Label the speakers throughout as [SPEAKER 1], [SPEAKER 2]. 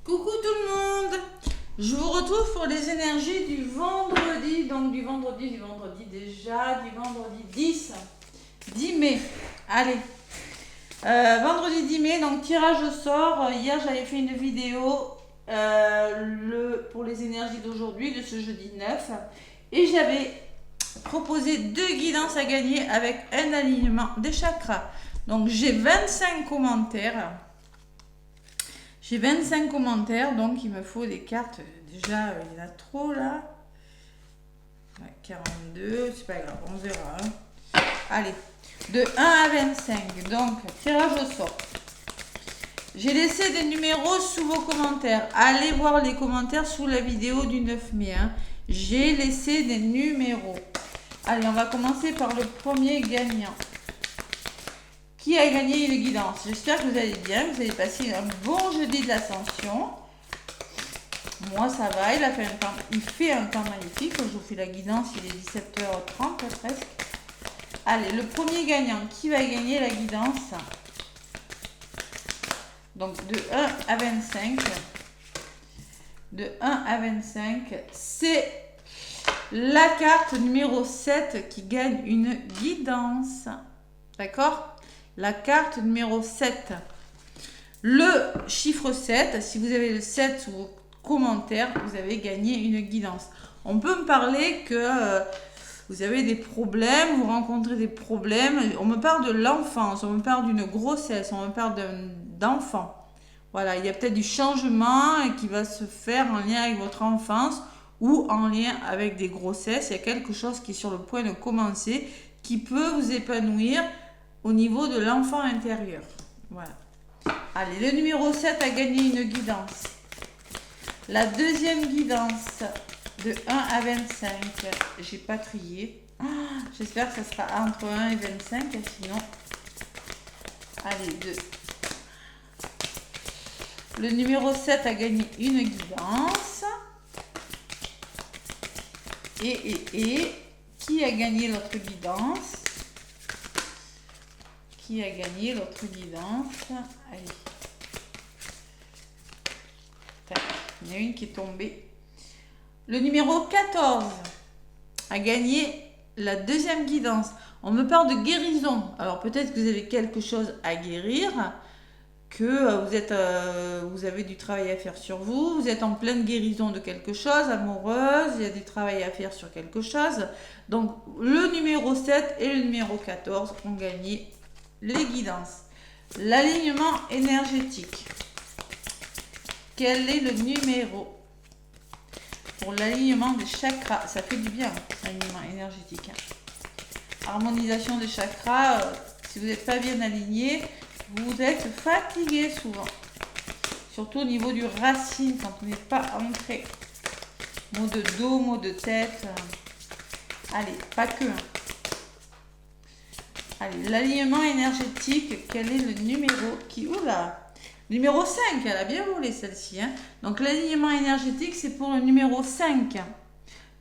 [SPEAKER 1] Coucou tout le monde. Je vous retrouve pour les énergies du vendredi, donc du vendredi déjà, du vendredi 10 mai. Allez, vendredi 10 mai, donc tirage au sort. Hier j'avais fait une vidéo pour les énergies d'aujourd'hui, de ce jeudi 9. Et j'avais proposé 2 guidances à gagner avec un alignement des chakras. Donc j'ai 25 commentaires. J'ai 25 commentaires, donc il me faut des cartes. Déjà, il y en a trop là. Ouais, 42, c'est pas grave, on verra. Hein. Allez, de 1 à 25. Donc, tirage au sort. J'ai laissé des numéros sous vos commentaires. Allez voir les commentaires sous la vidéo du 9 mai. Hein. J'ai laissé des numéros. Allez, on va commencer par le premier gagnant. Qui a gagné une guidance? J'espère que vous allez bien, vous allez passer un bon jeudi de l'ascension. Moi ça va, il fait un temps magnifique. Je vous fais la guidance, il est 17h30 presque. Allez, le premier gagnant, qui va gagner la guidance? Donc de 1 à 25. De 1 à 25, c'est la carte numéro 7 qui gagne une guidance. D'accord? La carte numéro 7. Le chiffre 7, si vous avez le 7 sous vos commentaires, vous avez gagné une guidance. On peut me parler que vous avez des problèmes, vous rencontrez des problèmes. On me parle de l'enfance, on me parle d'une grossesse, on me parle d'enfant. Voilà, il y a peut-être du changement qui va se faire en lien avec votre enfance ou en lien avec des grossesses. Il y a quelque chose qui est sur le point de commencer, qui peut vous épanouir au niveau de l'enfant intérieur. Voilà. Allez, le numéro 7 a gagné une guidance. La deuxième guidance de 1 à 25. J'ai pas trié. J'espère que ça sera entre 1 et 25. Sinon, allez, 2. Le numéro 7 a gagné une guidance. Et qui a gagné l'autre guidance? Qui a gagné l'autre guidance? Allez. Tac. Il y en a une qui est tombée. Le numéro 14 a gagné la deuxième guidance. On me parle de guérison. Alors peut-être que vous avez quelque chose à guérir, que vous avez du travail à faire sur vous, vous êtes en pleine guérison de quelque chose, amoureuse, il y a du travail à faire sur quelque chose. Donc le numéro 7 et le numéro 14 ont gagné les guidances. L'alignement énergétique. Quel est le numéro pour l'alignement des chakras? Ça fait du bien, l'alignement énergétique. Harmonisation des chakras. Si vous n'êtes pas bien aligné, vous êtes fatigué souvent. Surtout au niveau du racine, quand on n'est pas ancré. Maux de dos, maux de tête. Allez, pas que. Allez, l'alignement énergétique, quel est le numéro qui... Oula! Numéro 5, elle a bien volé celle-ci. Hein. Donc l'alignement énergétique, c'est pour le numéro 5.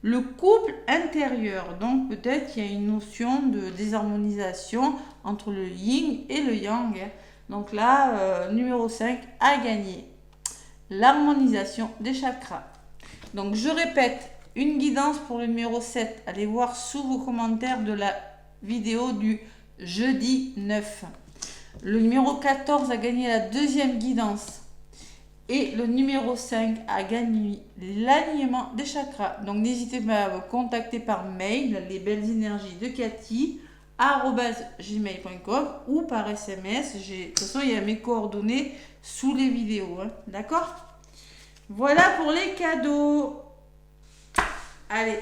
[SPEAKER 1] Le couple intérieur. Donc peut-être qu'il y a une notion de désharmonisation entre le yin et le yang. Hein. Donc là, numéro 5 a gagné l'harmonisation des chakras. Donc je répète, une guidance pour le numéro 7. Allez voir sous vos commentaires de la vidéo du jeudi 9. Le numéro 14 a gagné la deuxième guidance. Et le numéro 5 a gagné l'alignement des chakras. Donc n'hésitez pas à me contacter par mail, les belles énergies de Cathy, @gmail.com ou par SMS. De toute façon, il y a mes coordonnées sous les vidéos. Hein. D'accord? Voilà pour les cadeaux. Allez.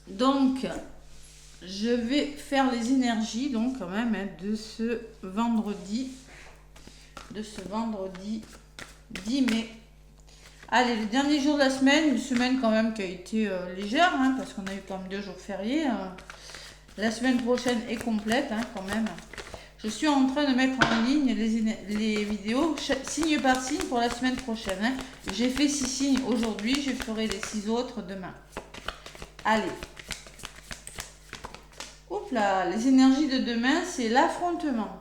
[SPEAKER 1] Donc... je vais faire les énergies, donc quand même, hein, de ce vendredi 10 mai. Allez, le dernier jour de la semaine, une semaine quand même qui a été légère, hein, parce qu'on a eu quand même 2 jours fériés. La semaine prochaine est complète, hein, quand même. Je suis en train de mettre en ligne les vidéos, signe par signe pour la semaine prochaine. Hein. J'ai fait 6 signes aujourd'hui, je ferai les 6 autres demain. Allez. Oups là, les énergies de demain, c'est l'affrontement.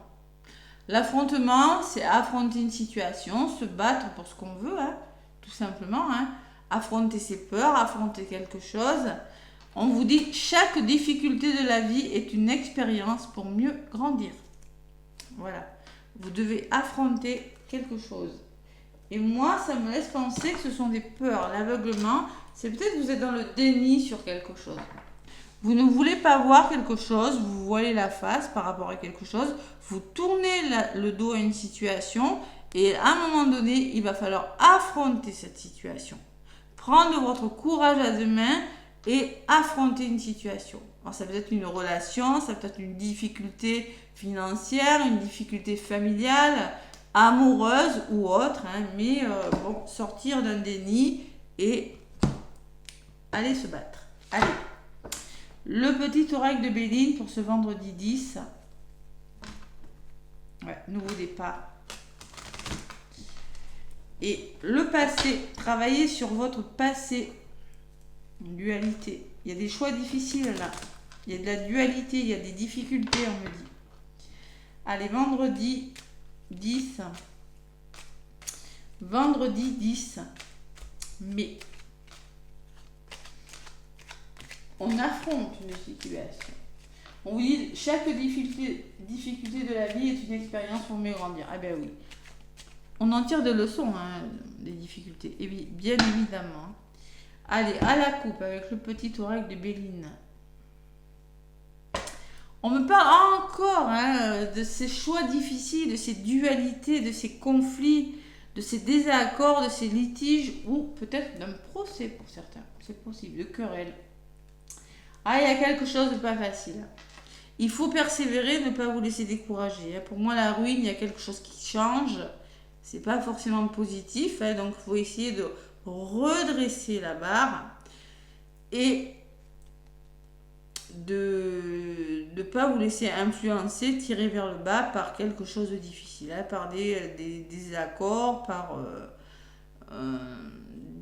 [SPEAKER 1] L'affrontement, c'est affronter une situation, se battre pour ce qu'on veut, hein, tout simplement. Hein. Affronter ses peurs, affronter quelque chose. On vous dit, chaque difficulté de la vie est une expérience pour mieux grandir. Voilà. Vous devez affronter quelque chose. Et moi, ça me laisse penser que ce sont des peurs. L'aveuglement, c'est peut-être que vous êtes dans le déni sur quelque chose. Vous ne voulez pas voir quelque chose, vous voilez la face par rapport à quelque chose, vous tournez le dos à une situation et à un moment donné, il va falloir affronter cette situation. Prendre votre courage à deux mains et affronter une situation. Alors, ça peut être une relation, ça peut être une difficulté financière, une difficulté familiale, amoureuse ou autre, hein, mais bon, sortir d'un déni et aller se battre. Allez. Le petit oracle de Béline pour ce vendredi 10. Ouais, nouveau départ. Et le passé, travaillez sur votre passé. Dualité. Il y a des choix difficiles là. Il y a de la dualité, il y a des difficultés, on me dit. Allez, vendredi 10. Vendredi 10 mai. On affronte une situation. On vous dit, chaque difficulté de la vie est une expérience pour mieux grandir. Ah ben oui. On en tire des leçons, hein, des difficultés. Et bien évidemment. Allez, à la coupe avec le petit oracle de Béline. On me parle encore hein, de ces choix difficiles, de ces dualités, de ces conflits, de ces désaccords, de ces litiges, ou peut-être d'un procès pour certains. C'est possible, de querelles. Ah, il y a quelque chose de pas facile. Il faut persévérer, ne pas vous laisser décourager. Pour moi, la ruine, il y a quelque chose qui change. C'est pas forcément positif. Donc, il faut essayer de redresser la barre et de ne pas vous laisser influencer, tirer vers le bas par quelque chose de difficile. Par des accords, par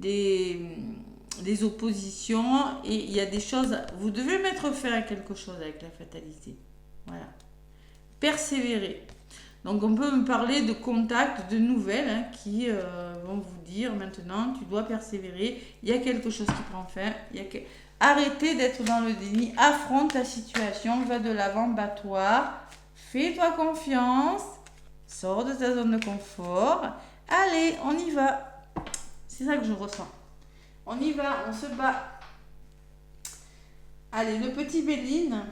[SPEAKER 1] des oppositions, et il y a des choses, vous devez mettre fin à quelque chose avec la fatalité. Voilà. Persévérer. Donc on peut me parler de contacts, de nouvelles hein, qui vont vous dire maintenant tu dois persévérer, il y a quelque chose qui prend fin, arrêtez d'être dans le déni, affronte la situation, va de l'avant, bats-toi, fais-toi confiance, sors de ta zone de confort, allez, on y va. C'est ça que je ressens. On y va, on se bat. Allez, le petit Béline,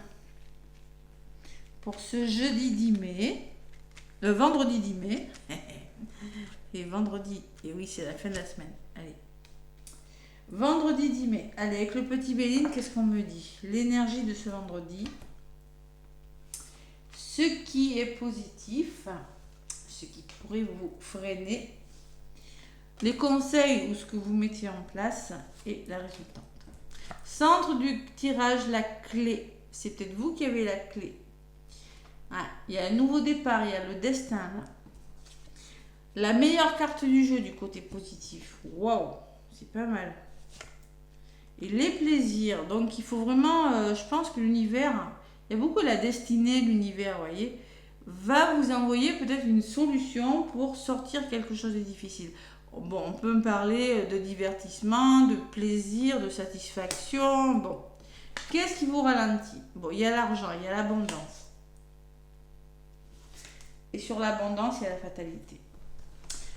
[SPEAKER 1] pour ce jeudi 10 mai, le vendredi 10 mai, et vendredi, et oui, c'est la fin de la semaine. Allez. Vendredi 10 mai, allez, avec le petit Béline, qu'est-ce qu'on me dit? L'énergie de ce vendredi, ce qui est positif, ce qui pourrait vous freiner, les conseils ou ce que vous mettiez en place et la résultante. Centre du tirage, la clé. C'est peut-être vous qui avez la clé. Ah, il y a un nouveau départ, il y a le destin. Là. La meilleure carte du jeu du côté positif. Waouh, c'est pas mal. Et les plaisirs. Donc il faut vraiment, je pense que l'univers, il y a beaucoup la destinée de l'univers, vous voyez, va vous envoyer peut-être une solution pour sortir quelque chose de difficile. Bon, on peut me parler de divertissement, de plaisir, de satisfaction. Bon, qu'est-ce qui vous ralentit? Bon, il y a l'argent, il y a l'abondance. Et sur l'abondance, il y a la fatalité.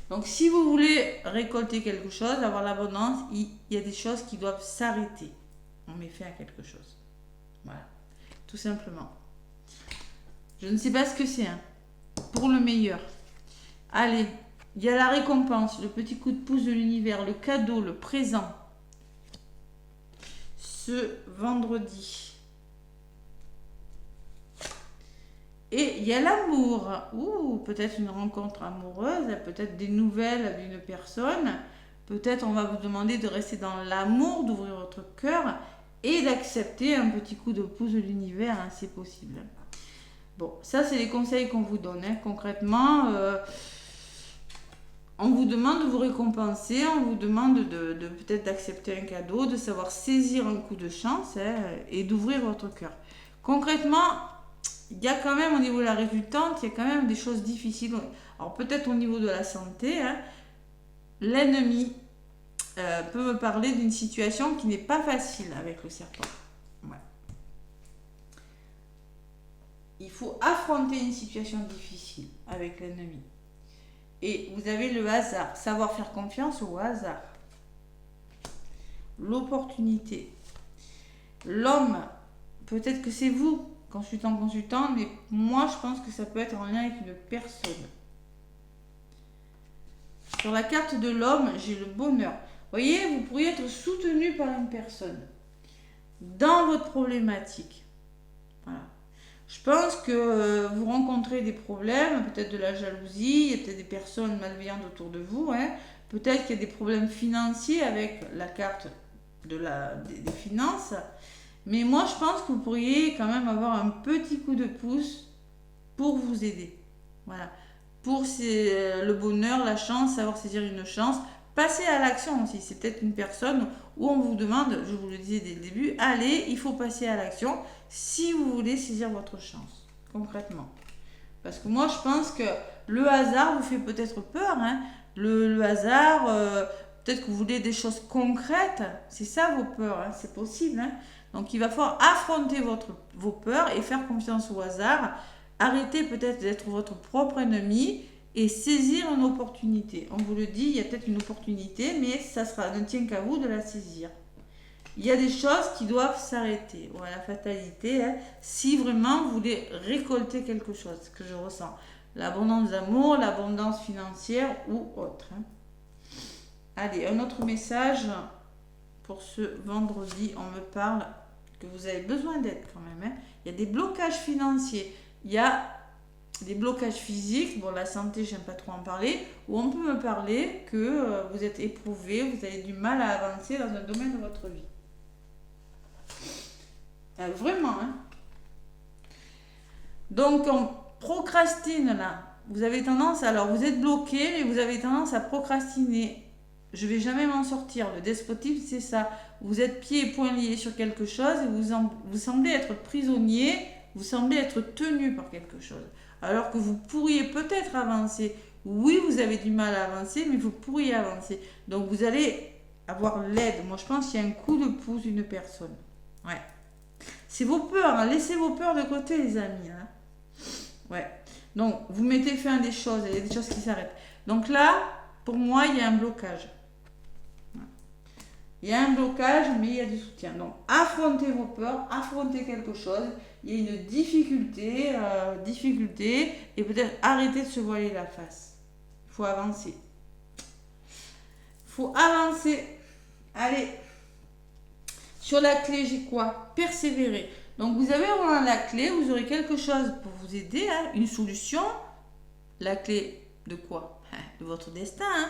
[SPEAKER 1] Donc, si vous voulez récolter quelque chose, avoir l'abondance, il y a des choses qui doivent s'arrêter. On met fin à quelque chose. Voilà, tout simplement. Je ne sais pas ce que c'est, hein. Pour le meilleur. Allez. Il y a la récompense, le petit coup de pouce de l'univers, le cadeau, le présent. Ce vendredi. Et il y a l'amour. Ou peut-être une rencontre amoureuse, peut-être des nouvelles d'une personne. Peut-être on va vous demander de rester dans l'amour, d'ouvrir votre cœur et d'accepter un petit coup de pouce de l'univers, hein, c'est possible. Bon, ça c'est les conseils qu'on vous donne. Hein. Concrètement... on vous demande de vous récompenser, on vous demande de peut-être d'accepter un cadeau, de savoir saisir un coup de chance hein, et d'ouvrir votre cœur. Concrètement, il y a quand même au niveau de la résultante, il y a quand même des choses difficiles. Alors peut-être au niveau de la santé, hein, l'ennemi peut me parler d'une situation qui n'est pas facile avec le serpent. Ouais. Il faut affronter une situation difficile avec l'ennemi. Et vous avez le hasard, savoir faire confiance au hasard. L'opportunité. L'homme, peut-être que c'est vous, consultant, mais moi je pense que ça peut être en lien avec une personne. Sur la carte de l'homme, j'ai le bonheur. Vous voyez, vous pourriez être soutenu par une personne dans votre problématique. Voilà. Je pense que vous rencontrez des problèmes, peut-être de la jalousie, il y a peut-être des personnes malveillantes autour de vous, hein. Peut-être qu'il y a des problèmes financiers avec la carte des finances. Mais moi, je pense que vous pourriez quand même avoir un petit coup de pouce pour vous aider. Voilà. Pour le bonheur, la chance, savoir saisir une chance. Passer à l'action aussi. C'est peut-être une personne où on vous demande, je vous le disais dès le début, allez, il faut passer à l'action si vous voulez saisir votre chance, concrètement. Parce que moi, je pense que le hasard vous fait peut-être peur. Hein. Le hasard, peut-être que vous voulez des choses concrètes. C'est ça vos peurs, hein. C'est possible. Hein. Donc, il va falloir affronter vos peurs et faire confiance au hasard. Arrêtez peut-être d'être votre propre ennemi et saisir une opportunité. On vous le dit, il y a peut-être une opportunité, mais ça ne tient qu'à vous de la saisir. Il y a des choses qui doivent s'arrêter. Voilà, la fatalité, hein, si vraiment vous voulez récolter quelque chose, que je ressens. L'abondance d'amour, l'abondance financière ou autre. Hein. Allez, un autre message pour ce vendredi. On me parle que vous avez besoin d'aide quand même. Hein. Il y a des blocages financiers. Il y a des blocages physiques. Bon, la santé, j'aime pas trop en parler. Ou on peut me parler que vous êtes éprouvé, vous avez du mal à avancer dans un domaine de votre vie. Vraiment, hein. Donc, on procrastine là. Vous avez tendance, alors vous êtes bloqué, mais vous avez tendance à procrastiner. Je vais jamais m'en sortir. Le despotisme, c'est ça. Vous êtes pieds et poings liés sur quelque chose et vous semblez être prisonnier, vous semblez être tenu par quelque chose. Alors que vous pourriez peut-être avancer. Oui, vous avez du mal à avancer, mais vous pourriez avancer. Donc, vous allez avoir l'aide. Moi, je pense qu'il y a un coup de pouce d'une personne. Ouais. C'est vos peurs. Hein. Laissez vos peurs de côté, les amis. Hein. Ouais. Donc, vous mettez fin à des choses. Il y a des choses qui s'arrêtent. Donc là, pour moi, il y a un blocage. Il y a un blocage, mais il y a du soutien. Donc, affrontez vos peurs, affrontez quelque chose. Il y a une difficulté, et peut-être arrêtez de se voiler la face. Il faut avancer. Il faut avancer. Allez. Sur la clé, j'ai quoi? Persévérer. Donc, vous avez vraiment la clé, vous aurez quelque chose pour vous aider, hein, une solution. La clé de quoi? De votre destin, hein.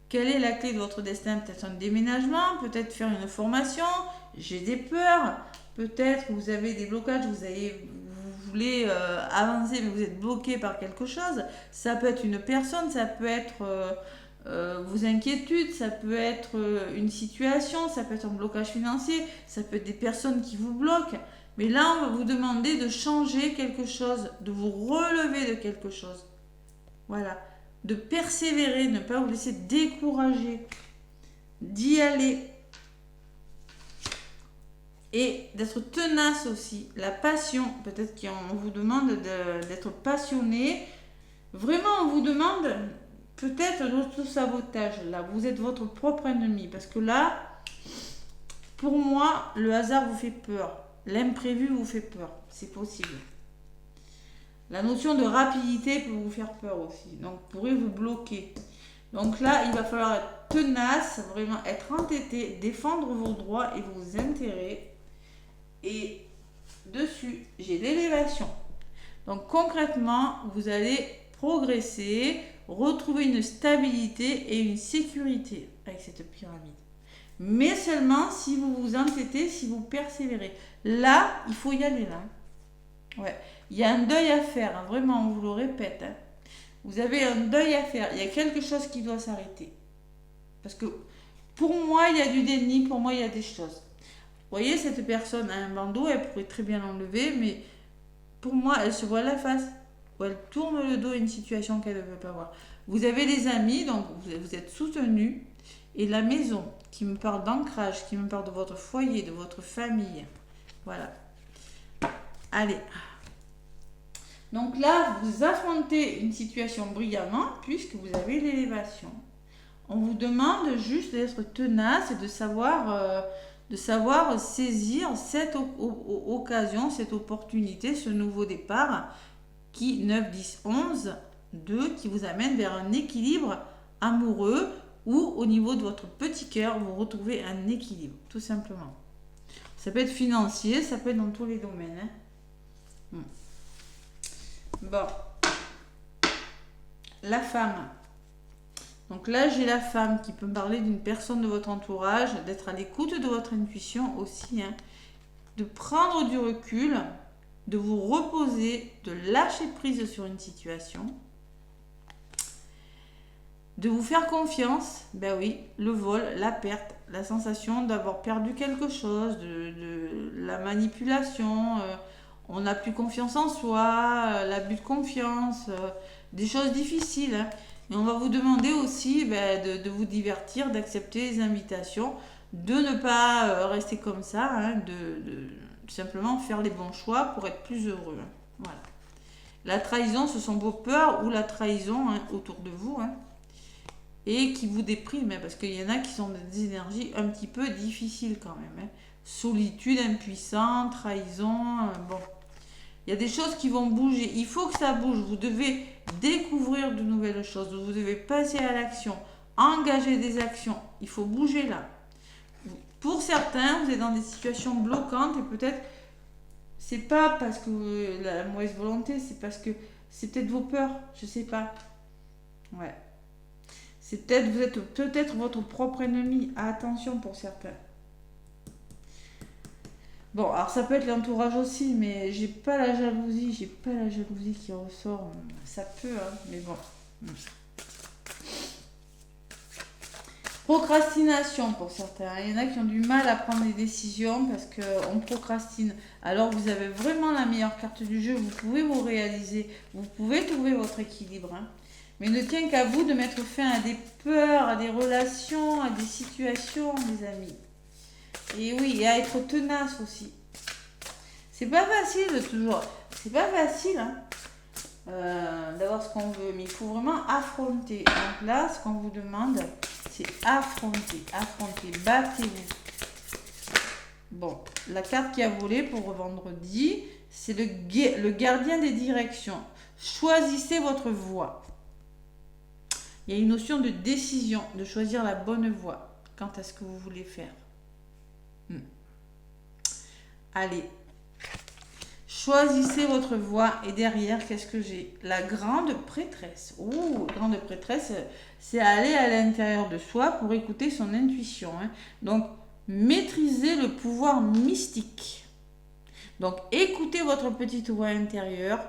[SPEAKER 1] Quelle est la clé de votre destin? Peut-être un déménagement, peut-être faire une formation. J'ai des peurs. Peut-être que vous avez des blocages, vous voulez avancer, mais vous êtes bloqué par quelque chose. Ça peut être une personne, ça peut être vos inquiétudes, ça peut être une situation, ça peut être un blocage financier, ça peut être des personnes qui vous bloquent. Mais là, on va vous demander de changer quelque chose, de vous relever de quelque chose. Voilà. De persévérer, ne pas vous laisser décourager, d'y aller et d'être tenace aussi. La passion, peut-être qu'on vous demande d'être passionné. Vraiment, on vous demande peut-être l'auto-sabotage. Là, vous êtes votre propre ennemi parce que là, pour moi, le hasard vous fait peur. L'imprévu vous fait peur. C'est possible. La notion de rapidité peut vous faire peur aussi. Donc, pourrait vous bloquer. Donc là, il va falloir être tenace, vraiment être entêté, défendre vos droits et vos intérêts. Et dessus, j'ai l'élévation. Donc, concrètement, vous allez progresser, retrouver une stabilité et une sécurité avec cette pyramide. Mais seulement si vous vous entêtez, si vous persévérez. Là, il faut y aller là. Ouais. Il y a un deuil à faire, hein, vraiment, on vous le répète. Hein. Vous avez un deuil à faire, il y a quelque chose qui doit s'arrêter. Parce que pour moi, il y a du déni, pour moi, il y a des choses. Vous voyez, cette personne a un bandeau, elle pourrait très bien l'enlever, mais pour moi, elle se voit la face ou elle tourne le dos à une situation qu'elle ne veut pas voir. Vous avez les amis, donc vous êtes soutenu. Et la maison, qui me parle d'ancrage, qui me parle de votre foyer, de votre famille. Voilà. Allez. Donc là, vous affrontez une situation brillamment puisque vous avez l'élévation. On vous demande juste d'être tenace et de savoir saisir cette occasion, cette opportunité, ce nouveau départ qui, 9, 10, 11, 2, qui vous amène vers un équilibre amoureux ou au niveau de votre petit cœur, vous retrouvez un équilibre, tout simplement. Ça peut être financier, ça peut être dans tous les domaines. Hein. Bon. La femme. Donc là, j'ai la femme qui peut me parler d'une personne de votre entourage, d'être à l'écoute de votre intuition aussi, hein, de prendre du recul, de vous reposer, de lâcher prise sur une situation, de vous faire confiance, ben oui, le vol, la perte, la sensation d'avoir perdu quelque chose, de la manipulation, on n'a plus confiance en soi, l'abus de confiance, des choses difficiles. Hein. Et on va vous demander aussi de vous divertir, d'accepter les invitations, de ne pas rester comme ça, hein, de simplement faire les bons choix pour être plus heureux. Hein. Voilà. La trahison, ce sont vos peurs ou la trahison hein, autour de vous. Hein. Et qui vous dépriment, hein, parce qu'il y en a qui sont des énergies un petit peu difficiles quand même. Hein. Solitude, impuissance, trahison, bon. Il y a des choses qui vont bouger. Il faut que ça bouge. Vous devez découvrir de nouvelles choses. Vous devez passer à l'action, engager des actions. Il faut bouger là. Pour certains, vous êtes dans des situations bloquantes et peut-être, c'est pas parce que la mauvaise volonté, c'est parce que c'est peut-être vos peurs. Je sais pas. Ouais. C'est peut-être, vous êtes peut-être votre propre ennemi. Attention pour certains. Bon, alors ça peut être l'entourage aussi, mais j'ai pas la jalousie qui ressort. Ça peut, hein, mais bon. Procrastination pour certains. Il y en a qui ont du mal à prendre des décisions parce qu'on procrastine. Alors vous avez vraiment la meilleure carte du jeu. Vous pouvez vous réaliser. Vous pouvez trouver votre équilibre. Hein. Mais il ne tient qu'à vous de mettre fin à des peurs, à des relations, à des situations, les amis. Et oui, et à être tenace aussi. C'est pas facile de toujours. C'est pas facile hein, d'avoir ce qu'on veut, mais il faut vraiment affronter. Donc là, ce qu'on vous demande, c'est affronter. Battez-vous. Bon, la carte qui a volé pour vendredi, c'est le gardien des directions. Choisissez votre voie. Il y a une notion de décision, de choisir la bonne voie quant à ce que vous voulez faire. Allez, choisissez votre voie et derrière, qu'est-ce que j'ai? La grande prêtresse. Oh, grande prêtresse, c'est aller à l'intérieur de soi pour écouter son intuition. Hein. Donc, maîtrisez le pouvoir mystique. Donc, écoutez votre petite voix intérieure.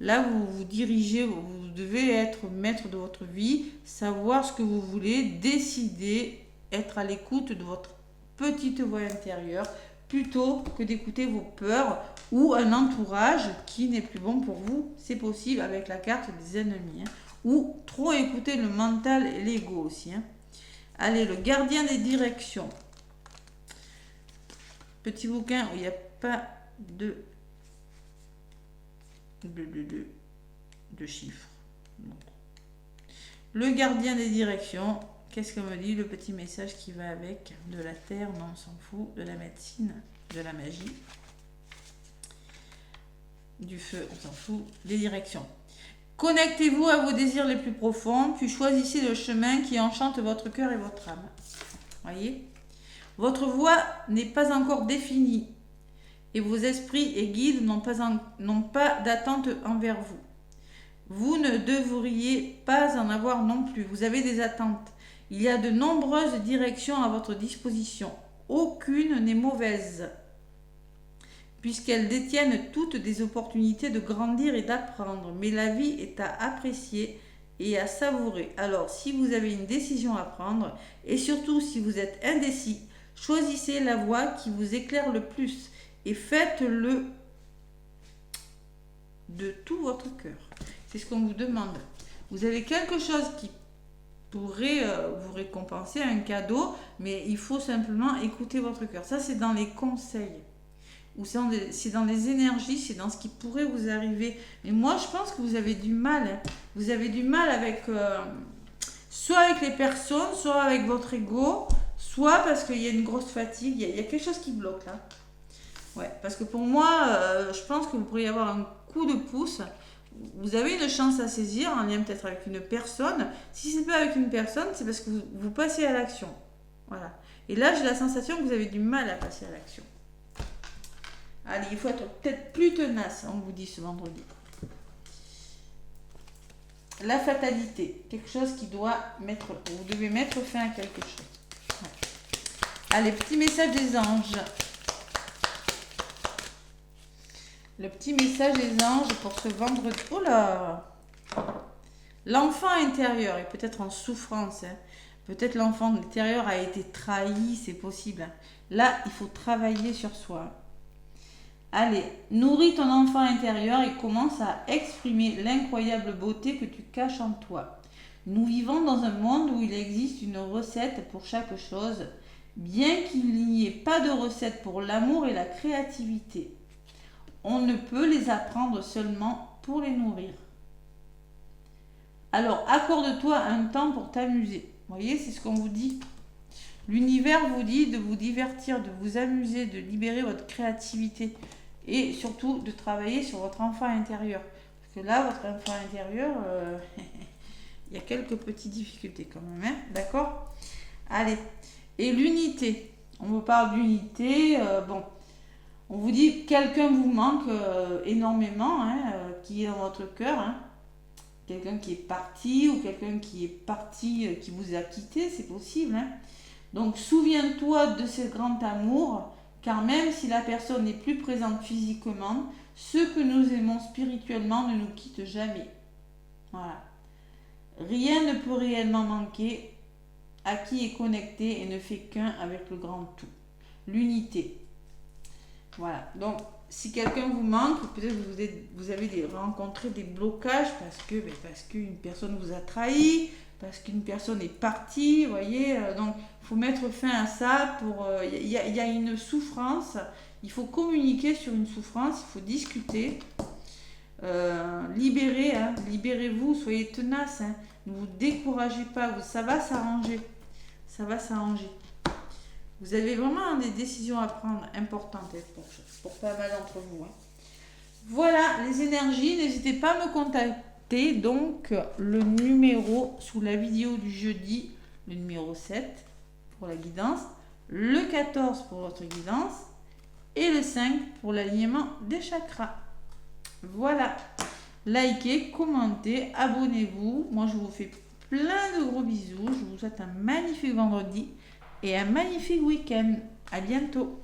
[SPEAKER 1] Là, vous vous dirigez, vous devez être maître de votre vie, savoir ce que vous voulez, décider, être à l'écoute de votre petite voix intérieure, plutôt que d'écouter vos peurs ou un entourage qui n'est plus bon pour vous. C'est possible avec la carte des ennemis. Hein. Ou trop écouter le mental et l'ego aussi. Hein. Allez, le gardien des directions. Petit bouquin où il n'y a pas de chiffres. Donc. Le gardien des directions. Qu'est-ce que me dit le petit message qui va avec? De la terre, non, on s'en fout. De la médecine, de la magie. Du feu, on s'en fout. Des directions. Connectez-vous à vos désirs les plus profonds, puis choisissez le chemin qui enchante votre cœur et votre âme. Voyez? Votre voie n'est pas encore définie et vos esprits et guides n'ont pas d'attente envers vous. Vous ne devriez pas en avoir non plus. Vous avez des attentes. Il y a de nombreuses directions à votre disposition. Aucune n'est mauvaise, puisqu'elles détiennent toutes des opportunités de grandir et d'apprendre. Mais la vie est à apprécier et à savourer. Alors, si vous avez une décision à prendre, et surtout si vous êtes indécis, choisissez la voie qui vous éclaire le plus et faites-le de tout votre cœur. C'est ce qu'on vous demande. Vous avez quelque chose qui pourrait vous récompenser, un cadeau, mais il faut simplement écouter votre cœur. Ça, c'est dans les conseils. Ou c'est dans les énergies, c'est dans ce qui pourrait vous arriver. Mais moi, je pense que vous avez du mal. Hein. Vous avez du mal avec... soit avec les personnes, soit avec votre ego, soit parce qu'il y a une grosse fatigue. Il y a quelque chose qui bloque là. Ouais, parce que pour moi, je pense que vous pourriez avoir un coup de pouce. Vous avez une chance à saisir, en lien peut-être avec une personne. Si c'est pas avec une personne, c'est parce que vous passez à l'action. Voilà. Et là, j'ai la sensation que vous avez du mal à passer à l'action. Allez, il faut être peut-être plus tenace, on vous dit ce vendredi. La fatalité, quelque chose qui doit mettre... Vous devez mettre fin à quelque chose. Ouais. Allez, petit message des anges. Le petit message des anges pour ce vendredi. Oh là! L'enfant intérieur est peut-être en souffrance. Hein. Peut-être l'enfant intérieur a été trahi, c'est possible. Hein. Là, il faut travailler sur soi. Allez, nourris ton enfant intérieur et commence à exprimer l'incroyable beauté que tu caches en toi. Nous vivons dans un monde où il existe une recette pour chaque chose, bien qu'il n'y ait pas de recette pour l'amour et la créativité. On ne peut les apprendre seulement pour les nourrir. Alors, accorde-toi un temps pour t'amuser. Vous voyez, c'est ce qu'on vous dit. L'univers vous dit de vous divertir, de vous amuser, de libérer votre créativité et surtout de travailler sur votre enfant intérieur. Parce que là, votre enfant intérieur, il y a quelques petites difficultés quand même. Hein, d'accord ? Allez. Et l'unité. On vous parle d'unité. Bon. On vous dit que quelqu'un vous manque énormément, hein, qui est dans votre cœur. Hein. Quelqu'un qui est parti ou quelqu'un qui est parti, qui vous a quitté, c'est possible. Hein. Donc souviens-toi de ce grand amour, car même si la personne n'est plus présente physiquement, ceux que nous aimons spirituellement ne nous quittent jamais. Voilà. Rien ne peut réellement manquer à qui est connecté et ne fait qu'un avec le grand tout. L'unité. Voilà, donc si quelqu'un vous manque, peut-être que vous avez rencontré des blocages parce qu'une personne vous a trahi, parce qu'une personne est partie, vous voyez, donc il faut mettre fin à ça. Il y a une souffrance, il faut communiquer sur une souffrance, il faut discuter, libérez-vous, soyez tenace, hein, ne vous découragez pas, ça va s'arranger, ça va s'arranger. Vous avez vraiment des décisions à prendre importantes pour pas mal d'entre vous. Hein. Voilà les énergies. N'hésitez pas à me contacter. Donc, le numéro sous la vidéo du jeudi, le numéro 7 pour la guidance, le 14 pour votre guidance et le 5 pour l'alignement des chakras. Voilà. Likez, commentez, abonnez-vous. Moi, je vous fais plein de gros bisous. Je vous souhaite un magnifique vendredi. Et un magnifique week-end. À bientôt.